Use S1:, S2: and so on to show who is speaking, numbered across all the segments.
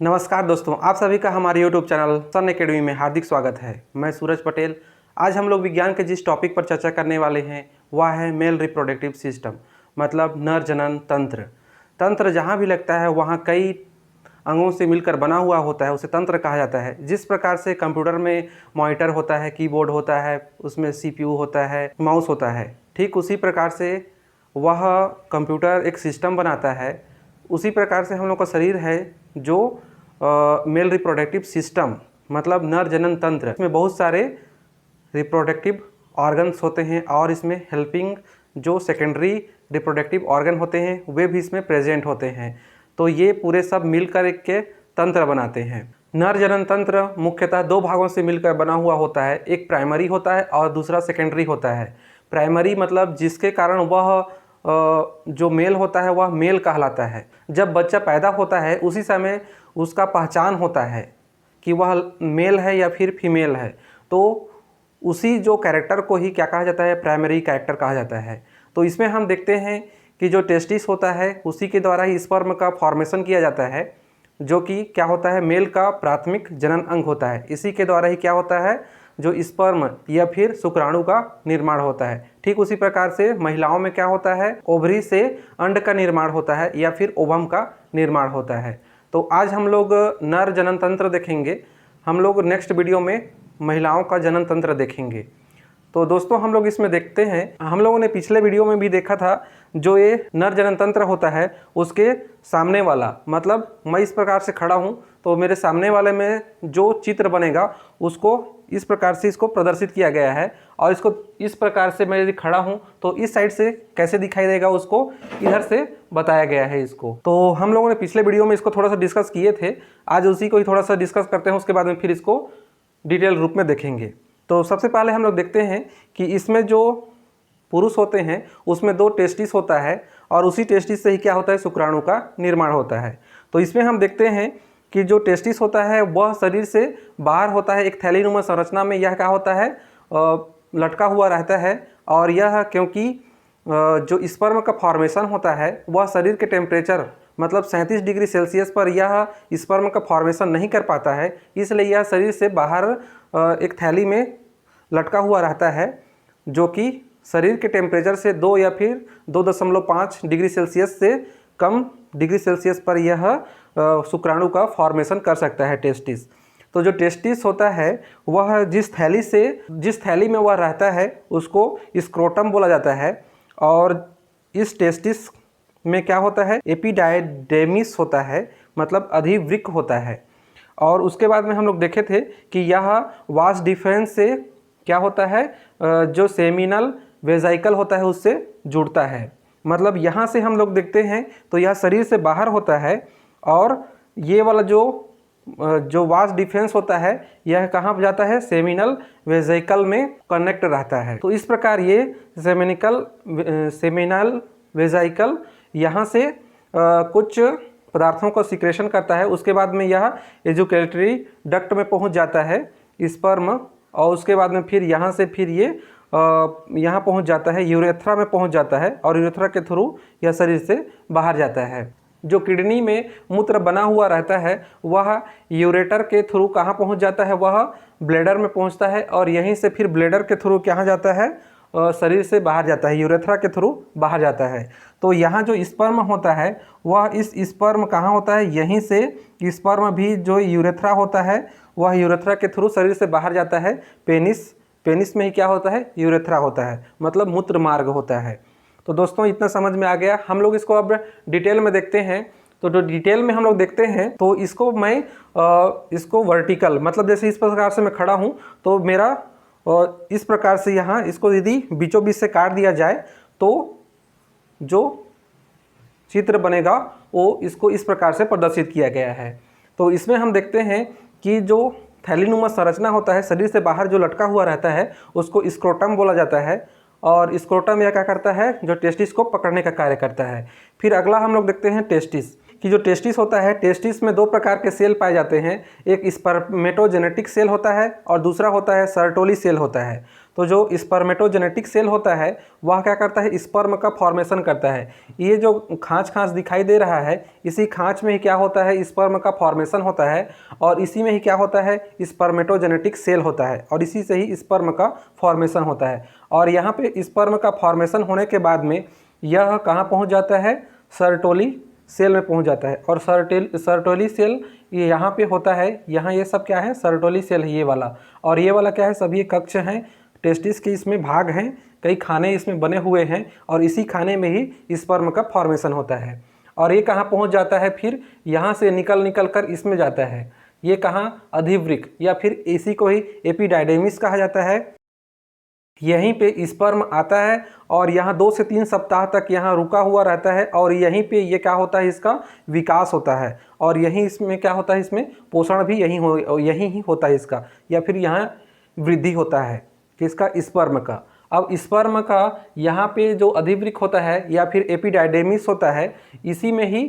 S1: नमस्कार दोस्तों, आप सभी का हमारे YouTube चैनल सन एकेडमी में हार्दिक स्वागत है। मैं सूरज पटेल। आज हम लोग विज्ञान के जिस टॉपिक पर चर्चा करने वाले हैं वह है मेल रिप्रोडक्टिव सिस्टम, मतलब नर जनन तंत्र। तंत्र जहाँ भी लगता है वहाँ कई अंगों से मिलकर बना हुआ होता है, उसे तंत्र कहा जाता है। जिस प्रकार से कंप्यूटर में मॉनिटर होता है, कीबोर्ड होता है, उसमें CPU होता है, माउस होता है, ठीक उसी प्रकार से वह कंप्यूटर एक सिस्टम बनाता है। उसी प्रकार से हम लोग का शरीर है जो मेल रिप्रोडक्टिव सिस्टम, मतलब नर जनन तंत्र। इसमें बहुत सारे रिप्रोडक्टिव ऑर्गन्स होते हैं और इसमें हेल्पिंग जो सेकेंडरी रिप्रोडक्टिव ऑर्गन होते हैं वे भी इसमें प्रेजेंट होते हैं। तो ये पूरे सब मिलकर एक के तंत्र बनाते हैं। नर जनन तंत्र मुख्यतः दो भागों से मिलकर बना हुआ होता है, एक प्राइमरी होता है और दूसरा सेकेंडरी होता है। प्राइमरी मतलब जिसके कारण वह जो मेल होता है वह मेल कहलाता है। जब बच्चा पैदा होता है उसी समय उसका पहचान होता है कि वह मेल है या फिर फीमेल है, तो उसी जो कैरेक्टर को ही क्या कहा जाता है, प्राइमरी कैरेक्टर कहा जाता है। तो इसमें हम देखते हैं कि जो टेस्टिस होता है उसी के द्वारा ही स्पर्म का फॉर्मेशन किया जाता है, जो कि क्या होता है, मेल का प्राथमिक जनन अंग होता है। इसी के द्वारा ही क्या होता है, जो स्पर्म या फिर शुक्राणु का निर्माण होता है। ठीक उसी प्रकार से महिलाओं में क्या होता है, ओवरी से अंड का निर्माण होता है या फिर ओवम का निर्माण होता है। तो आज हम लोग नर जनन तंत्र देखेंगे, हम लोग नेक्स्ट वीडियो में महिलाओं का जनन तंत्र देखेंगे। तो दोस्तों हम लोग इसमें देखते हैं, हम लोगों ने पिछले वीडियो में भी देखा था, जो ये नर जनन तंत्र होता है उसके सामने वाला, मतलब मैं इस प्रकार से खड़ा हूँ तो मेरे सामने वाले में जो चित्र बनेगा उसको इस प्रकार से इसको प्रदर्शित किया गया है। और इसको इस प्रकार से मैं यदि खड़ा हूँ तो इस साइड से कैसे दिखाई देगा उसको इधर से बताया गया है इसको। तो हम लोगों ने पिछले वीडियो में इसको थोड़ा सा डिस्कस किए थे, आज उसी को ही थोड़ा सा डिस्कस करते हैं, उसके बाद में फिर इसको डिटेल रूप में देखेंगे। तो सबसे पहले हम लोग देखते हैं कि इसमें जो पुरुष होते हैं उसमें दो टेस्टिस होता है और उसी टेस्टिस से ही क्या होता है, शुक्राणु का निर्माण होता है। तो इसमें हम देखते हैं कि जो टेस्टिस होता है वह शरीर से बाहर होता है, एक थैलीनुमा संरचना में यह क्या होता है, लटका हुआ रहता है। और यह क्योंकि जो स्पर्म का फॉर्मेशन होता है वह शरीर के टेम्परेचर मतलब 37 डिग्री सेल्सियस पर यह स्पर्म का फॉर्मेशन नहीं कर पाता है, इसलिए यह शरीर से बाहर एक थैली में लटका हुआ रहता है, जो कि शरीर के टेम्परेचर से 2 या फिर 2.5 डिग्री सेल्सियस से कम डिग्री सेल्सियस पर यह शुक्राणु का फॉर्मेशन कर सकता है, टेस्टिस। तो जो टेस्टिस होता है वह जिस थैली में वह रहता है उसको स्क्रोटम बोला जाता है। और इस टेस्टिस में क्या होता है, एपिडायडेमिस होता है, मतलब अधिवृक्क होता है। और उसके बाद में हम लोग देखे थे कि यह वास डिफरेंस से क्या होता है, जो सेमिनल वेजाइकल होता है उससे जुड़ता है। मतलब यहाँ से हम लोग देखते हैं तो यह शरीर से बाहर होता है और ये वाला जो वास डिफेंस होता है यह कहाँ पर जाता है, सेमिनल वेजाइकल में कनेक्ट रहता है। तो इस प्रकार ये सेमिनल वेजाइकल यहाँ से कुछ पदार्थों को सिक्रेशन करता है। उसके बाद में यह एजुकेटरी डक्ट में पहुँच जाता है स्पर्म, और उसके बाद में फिर यहाँ से फिर ये यहाँ पहुँच जाता है, यूरेथ्रा में पहुँच जाता है और यूरेथ्रा के थ्रू यह शरीर से बाहर जाता है। जो किडनी में मूत्र बना हुआ रहता है वह यूरेटर के थ्रू कहाँ पहुँच जाता है, वह ब्लैडर में पहुँचता है और यहीं से फिर ब्लैडर के थ्रू कहाँ जाता है, शरीर से बाहर जाता है, यूरेथ्रा के थ्रू बाहर जाता है। तो यहाँ जो स्पर्म होता है वह इस स्पर्म कहाँ होता है, यहीं से स्पर्म भी जो यूरेथ्रा होता है वह यूरेथ्रा के थ्रू शरीर से बाहर जाता है। पेनिस में ही क्या होता है, यूरेथ्रा होता है, मतलब मूत्र मार्ग होता है। तो दोस्तों इतना समझ में आ गया। हम लोग इसको अब डिटेल में देखते हैं। तो जो डिटेल में हम लोग देखते हैं तो इसको मैं इसको वर्टिकल, मतलब जैसे इस प्रकार से मैं खड़ा हूँ तो मेरा इस प्रकार से यहाँ इसको यदि बीचों बीच से काट दिया जाए तो जो चित्र बनेगा वो इसको इस प्रकार से प्रदर्शित किया गया है। तो इसमें हम देखते हैं कि जो थैलीनुमा संरचना होता है, शरीर से बाहर जो लटका हुआ रहता है उसको स्क्रोटम बोला जाता है। और स्क्रोटम यह क्या करता है, जो टेस्टिस को पकड़ने का कार्य करता है। फिर अगला हम लोग देखते हैं टेस्टिस, कि जो टेस्टिस होता है, टेस्टिस में दो प्रकार के सेल पाए जाते हैं। एक स्पर्मेटोजेनेटिक सेल होता है और दूसरा होता है सर्टोली सेल होता है। तो जो स्पर्मेटोजेनेटिक सेल होता है वह क्या करता है, स्पर्म का फॉर्मेशन करता है। ये जो खाँच खाँच दिखाई दे रहा है, इसी खाँच में ही क्या होता है, स्पर्म का फॉर्मेशन होता है और इसी में ही क्या होता है, स्पर्मेटोजेनेटिक सेल होता है और इसी से ही स्पर्म का फॉर्मेशन होता है। और यहाँ पे स्पर्म का फॉर्मेशन होने के बाद में यह कहाँ पहुँच जाता है, सर्टोली सेल में पहुँच जाता है। और सर्टोली सेल ये यहाँ पे होता है, यहाँ ये सब क्या है, सर्टोली सेल है ये वाला। और ये वाला क्या है, सभी कक्ष हैं टेस्टिस के, इसमें भाग हैं, कई खाने इसमें बने हुए हैं और इसी खाने में ही स्पर्म का फॉर्मेशन होता है। और ये कहाँ पहुँच जाता है, फिर यहाँ से निकल कर इसमें जाता है। ये कहाँ, अधिवृक्क या फिर इसी को ही एपिडाइडेमिस कहा जाता है। यहीं पे स्पर्म आता है और यहाँ 2 से 3 सप्ताह तक यहाँ रुका हुआ रहता है और यहीं पे ये क्या होता है, इसका विकास होता है। और यहीं इसमें क्या होता है, इसमें पोषण भी यहीं ही होता है इसका, या फिर यहाँ वृद्धि होता है किसका, स्पर्म का। अब स्पर्म का यहाँ पे जो अधिवृक्क होता है या फिर एपिडाइडेमिस होता है, इसी में ही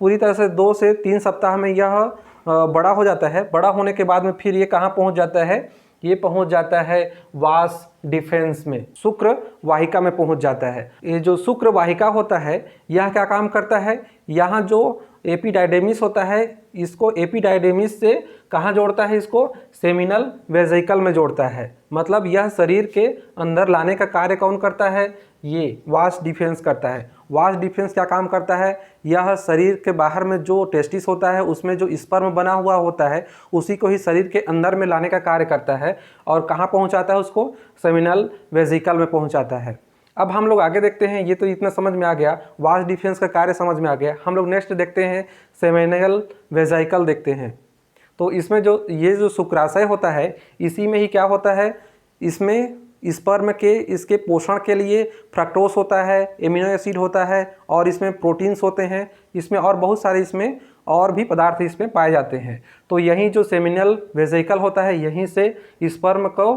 S1: पूरी तरह से 2 से 3 सप्ताह में यह बड़ा हो जाता है। बड़ा होने के बाद में फिर ये कहाँ पहुँच जाता है, ये पहुंच जाता है वास डिफेंस में, शुक्र वाहिका में पहुंच जाता है। ये जो शुक्र वाहिका होता है यह क्या काम करता है, यहाँ जो एपिडाइडेमिस होता है इसको एपिडाइडेमिस से कहाँ जोड़ता है, इसको सेमिनल वेजिकल में जोड़ता है। मतलब यह शरीर के अंदर लाने का कार्य कौन करता है, ये वास डिफेंस करता है। वास डिफेंस क्या काम करता है, यह शरीर के बाहर में जो टेस्टिस होता है उसमें जो स्पर्म बना हुआ होता है उसी को ही शरीर के अंदर में लाने का कार्य करता है और कहाँ पहुँचाता है, उसको सेमिनल वेजिकल में पहुँचाता है। अब हम लोग आगे देखते हैं, ये तो इतना समझ में आ गया, वास डिफेंस का कार्य समझ में आ गया। हम लोग नेक्स्ट देखते हैं सेमिनल वेजिकल देखते हैं। तो इसमें जो ये जो शुक्राशय होता है इसी में ही क्या होता है, इसमें स्पर्म के इसके पोषण के लिए फ्रक्टोज होता है, एमिनो एसिड होता है और इसमें प्रोटीन्स होते हैं, इसमें और बहुत सारे इसमें और भी पदार्थ इसमें पाए जाते हैं। तो यही जो सेमिनल वेजिकल होता है यहीं से स्पर्म को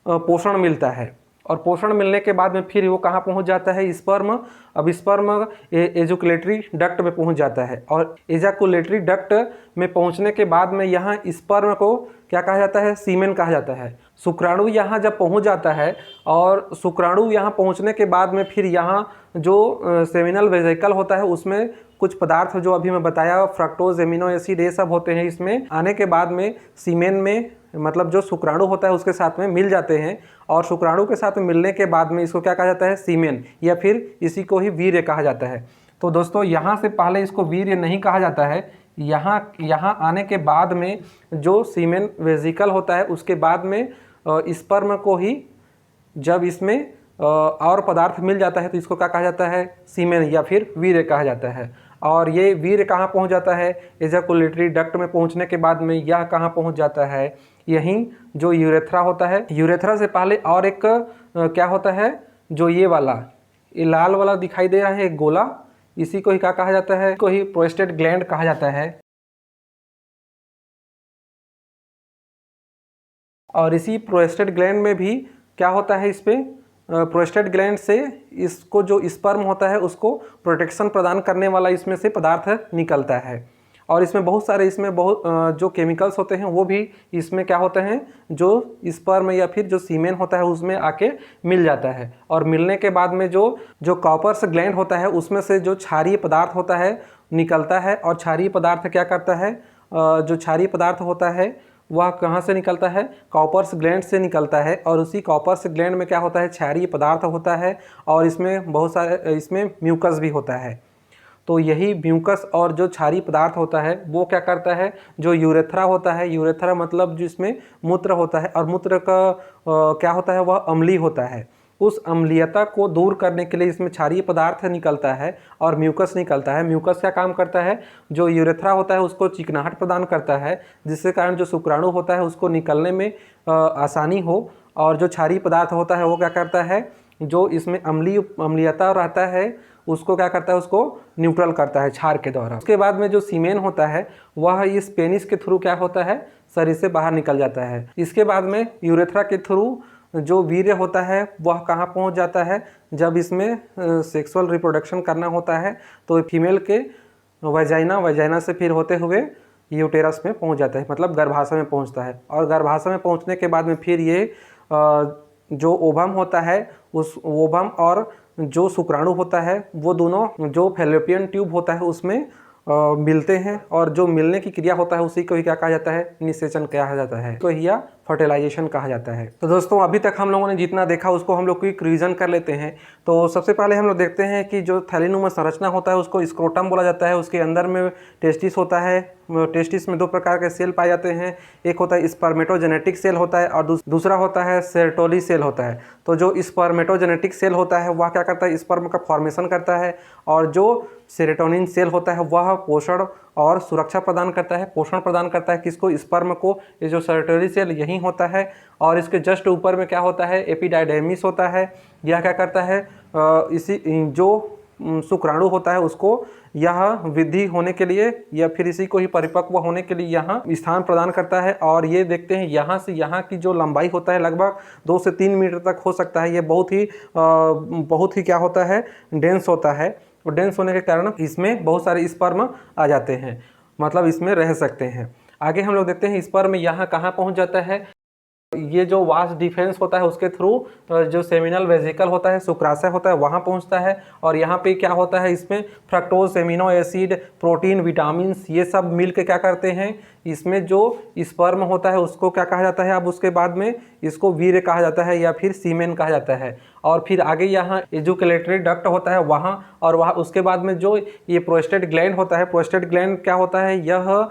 S1: पोषण मिलता है और पोषण मिलने के बाद में फिर वो कहाँ पहुँच जाता है, स्पर्म। अब स्पर्म एजुकुलेटरी डक्ट में पहुँच जाता है और एजाकुलेटरी डक्ट में पहुँचने के बाद में यहाँ स्पर्म को क्या कहा जाता है, सीमेन कहा जाता है। शुक्राणु यहाँ जब पहुँच जाता है और शुक्राणु यहाँ पहुँचने के बाद में फिर यहाँ जो सेमिनल वेजिकल होता है उसमें कुछ पदार्थ जो अभी मैं बताया, फ्रक्टोज, एमिनो एसिड, ये सब होते हैं। इसमें आने के बाद में सीमेन में मतलब जो शुक्राणु होता है उसके साथ में मिल जाते हैं और शुक्राणु के साथ में मिलने के बाद में इसको क्या कहा जाता है, सीमेन, या फिर इसी को ही वीर्य कहा जाता है। तो दोस्तों यहाँ से पहले इसको वीर्य नहीं कहा जाता है, यहाँ आने के बाद में जो सीमेन वेजिकल होता है उसके बाद में स्पर्म को ही जब इसमें और पदार्थ मिल जाता है तो इसको क्या कहा जाता है, सीमेन या फिर वीर्य कहा जाता है। और ये वीर्य कहाँ पहुँच जाता है, एजाकुलेटरी डक्ट में पहुँचने के बाद में यह कहाँ पहुँच जाता है, यहीं जो यूरेथ्रा होता है। यूरेथ्रा से पहले और एक क्या होता है, जो ये वाला, ये लाल वाला दिखाई दे रहा है एक गोला, इसी को ही क्या कहा जाता है, को ही प्रोस्टेट ग्लैंड कहा जाता है। और इसी प्रोस्टेट ग्लैंड में भी क्या होता है, इस पर प्रोस्टेट ग्लैंड से इसको जो स्पर्म होता है उसको प्रोटेक्शन प्रदान करने वाला इसमें से पदार्थ निकलता है। और इसमें बहुत सारे इसमें बहुत जो केमिकल्स होते हैं वो भी इसमें क्या होते हैं, जो स्पर्म या फिर जो सीमेन होता है उसमें आके मिल जाता है। और मिलने के बाद में जो कॉपर्स ग्लैंड होता है उसमें से जो क्षारीय पदार्थ होता है निकलता है। और क्षारीय पदार्थ क्या करता है, जो क्षारीय पदार्थ होता है वह कहाँ से निकलता है, कॉपर्स ग्लैंड से निकलता है। और उसी कॉपर्स ग्लैंड में क्या होता है, क्षारीय पदार्थ होता है और इसमें बहुत सारे इसमें म्यूकस भी होता है। तो यही म्यूकस और जो क्षारीय पदार्थ होता है वो क्या करता है, जो यूरेथ्रा होता है, यूरेथ्रा मतलब जिसमें मूत्र होता है और मूत्र का क्या होता है, वह अम्लीय होता है। उस अम्लीयता को दूर करने के लिए इसमें क्षारीय पदार्थ निकलता है और म्यूकस निकलता है। म्यूकस क्या काम करता है, जो यूरेथ्रा होता है उसको चिकनाहट प्रदान करता है, जिसके कारण जो शुक्राणु होता है उसको निकलने में आसानी हो। और जो क्षारीय पदार्थ होता है वो क्या करता है, जो इसमें अम्लीयता रहता है उसको क्या करता है, उसको न्यूट्रल करता है क्षार के द्वारा। उसके बाद में जो सीमेन होता है वह इस पेनिस के थ्रू क्या होता है, शरीर से बाहर निकल जाता है। इसके बाद में यूरेथ्रा के थ्रू जो वीर्य होता है वह कहाँ पहुँच जाता है, जब इसमें सेक्सुअल रिप्रोडक्शन करना होता है तो फीमेल के वजाइना, वजाइना से फिर होते हुए यूटेरस में पहुंच जाता है, मतलब गर्भाशय में पहुंचता है। और गर्भाशय में पहुंचने के बाद में फिर ये जो ओवम होता है, उस ओवम और जो शुक्राणु होता है वो दोनों जो फैलोपियन ट्यूब होता है उसमें मिलते हैं, और जो मिलने की क्रिया होता है उसी को ही क्या कहा जाता है, निषेचन कहा जाता है, तो या फर्टिलाइजेशन कहा जाता है। तो दोस्तों अभी तक हम लोगों ने जितना देखा उसको हम लोग क्विक रिवीजन कर लेते हैं। तो सबसे पहले हम लोग देखते हैं कि जो थैलीनुमा संरचना होता है उसको स्क्रोटम बोला जाता है। उसके अंदर में टेस्टिस होता है। टेस्टिस में दो प्रकार के सेल पाए जाते हैं, एक होता है स्पर्मेटोजेनेटिक सेल होता है और दूसरा होता है सेरोटोली सेल होता है। तो जो स्पर्मेटोजेनेटिक सेल होता है वह क्या करता है, स्पर्म का फॉर्मेशन करता है, और जो सेरोटोनिन सेल होता है वह पोषण और सुरक्षा प्रदान करता है। पोषण प्रदान करता है किसको, स्पर्म को। ये जो सेरोटोनिन सेल यही होता है, और इसके जस्ट ऊपर में क्या होता है, एपिडाइडेमिस होता है। यह क्या करता है, इसी जो शुक्राणु होता है उसको यह वृद्धि होने के लिए या फिर इसी को ही परिपक्व होने के लिए यहाँ स्थान प्रदान करता है। और ये देखते हैं यहाँ से यहाँ की जो लंबाई होता है लगभग 2 से 3 मीटर तक हो सकता है। ये बहुत ही क्या होता है, डेंस होता है। और डेंस होने के कारण इसमें बहुत सारे स्पर्म आ जाते हैं, मतलब इसमें रह सकते हैं। आगे हम लोग देखते हैं स्पर्म यहाँ कहाँ पहुँच जाता है। ये जो वास डिफेंस होता है उसके थ्रू जो सेमिनल वेजिकल होता है, शुक्राशय होता है, वहाँ पहुँचता है। और यहाँ पे क्या होता है, इसमें fructose, amino acid, protein, vitamin ये सब मिल के क्या करते हैं, इसमें जो स्पर्म होता है उसको क्या कहा जाता है, अब उसके बाद में इसको वीर्य कहा जाता है या फिर सीमेन कहा जाता है। और फिर आगे यहाँ एजुकेलेटरी डक्ट होता है वहाँ, और वहाँ उसके बाद में जो ये प्रोस्टेट ग्लैंड होता है, प्रोस्टेट ग्लैंड क्या होता है, यह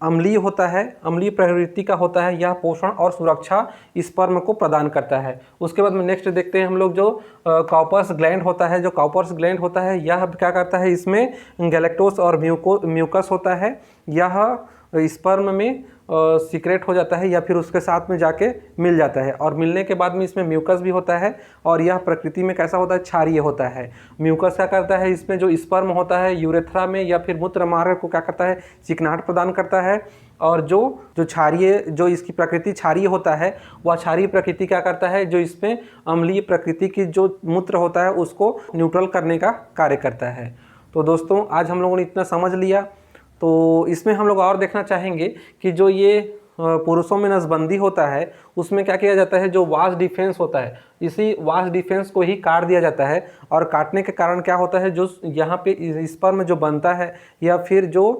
S1: अम्लीय होता है, अम्लीय प्रवृत्ति का होता है। यह पोषण और सुरक्षा स्पर्म को प्रदान करता है। उसके बाद में नेक्स्ट देखते हैं हम लोग जो कॉपर्स ग्लैंड होता है। जो कॉपर्स ग्लैंड होता है यह क्या करता है, इसमें गैलेक्टोस और म्यूकस होता है। यह स्पर्म में सीक्रेट हो जाता है या फिर उसके साथ में जाके मिल जाता है, और मिलने के बाद में इसमें म्यूकस भी होता है। और यह प्रकृति में कैसा होता है, क्षारीय होता है। म्यूकस क्या करता है, इसमें जो स्पर्म होता है यूरेथ्रा में या फिर मूत्र मार्ग को क्या करता है, चिकनाहट प्रदान करता है। और जो क्षारीय, जो इसकी प्रकृति क्षारीय होता है, वह क्षारीय प्रकृति क्या करता है, जो इसमें अम्लीय प्रकृति की जो मूत्र होता है उसको न्यूट्रल करने का कार्य करता है। तो दोस्तों आज हम लोगों ने इतना समझ लिया। तो इसमें हम लोग और देखना चाहेंगे कि जो ये पुरुषों में नसबंदी होता है उसमें क्या किया जाता है, जो वास डिफेंस होता है, इसी वास डिफेंस को ही काट दिया जाता है। और काटने के कारण क्या होता है, जो यहाँ पे स्पर्म जो बनता है या फिर जो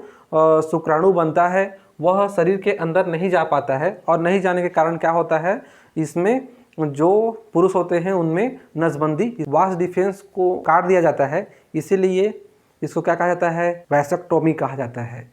S1: शुक्राणु बनता है वह शरीर के अंदर नहीं जा पाता है। और नहीं जाने के कारण क्या होता है, इसमें जो पुरुष होते हैं उनमें नसबंदी, वास डिफेंस को काट दिया जाता है, इसीलिए इसको क्या कहा जाता है, वैसेक्टोमी कहा जाता है।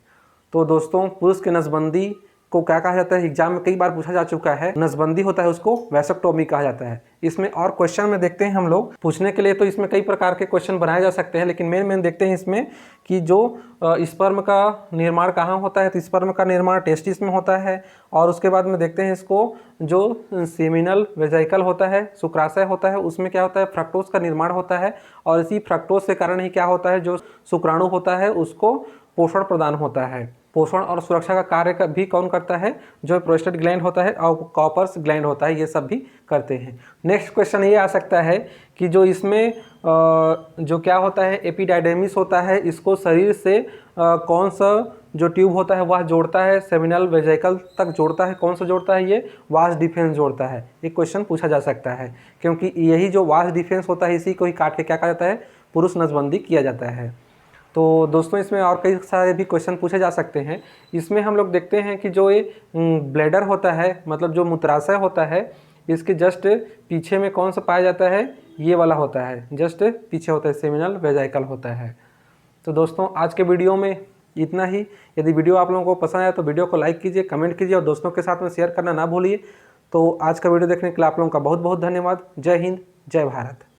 S1: तो दोस्तों पुरुष के नसबंदी को क्या कहा जाता है, एग्जाम में कई बार पूछा जा चुका है। नसबंदी होता है उसको वैसेक्टोमी कहा जाता है। इसमें और क्वेश्चन में देखते हैं हम लोग पूछने के लिए, तो इसमें कई प्रकार के क्वेश्चन बनाए जा सकते हैं, लेकिन मेन देखते हैं इसमें कि जो स्पर्म का निर्माण कहाँ होता है। तो स्पर्म का निर्माण टेस्टिस में होता है। और उसके बाद में देखते हैं इसको जो सेमिनल वेजिकल होता है, शुक्राशय होता है, उसमें क्या होता है, फ्रक्टोज का निर्माण होता है। और इसी फ्रक्टोज के कारण ही क्या होता है, जो शुक्राणु होता है उसको पोषण प्रदान होता है। पोषण और सुरक्षा का कार्य भी कौन करता है, जो प्रोस्टेट ग्लैंड होता है और कॉपर्स ग्लैंड होता है, ये सब भी करते हैं। नेक्स्ट क्वेश्चन ये आ सकता है कि जो इसमें जो क्या होता है, एपिडाइडेमिस होता है, इसको शरीर से कौन सा जो ट्यूब होता है वह जोड़ता है, सेमिनल वेजिकल तक जोड़ता है। कौन सा जोड़ता है, ये वास डिफेंस जोड़ता है। एक क्वेश्चन पूछा जा सकता है, क्योंकि यही जो वास डिफेंस होता है इसी को ही काट के क्या कहा जाता है, पुरुष नसबंदी किया जाता है। तो दोस्तों इसमें और कई सारे भी क्वेश्चन पूछे जा सकते हैं। इसमें हम लोग देखते हैं कि जो ये ब्लैडर होता है, मतलब जो मूत्राशय होता है, इसके जस्ट पीछे में कौन सा पाया जाता है, ये वाला होता है, जस्ट पीछे होता है, सेमिनल वेजिकल होता है। तो दोस्तों आज के वीडियो में इतना ही। यदि वीडियो आप लोगों को पसंद आया तो वीडियो को लाइक कीजिए, कमेंट कीजिए और दोस्तों के साथ में शेयर करना ना भूलिए। तो आज का वीडियो देखने के लिए आप लोगों का बहुत बहुत धन्यवाद। जय हिंद, जय भारत।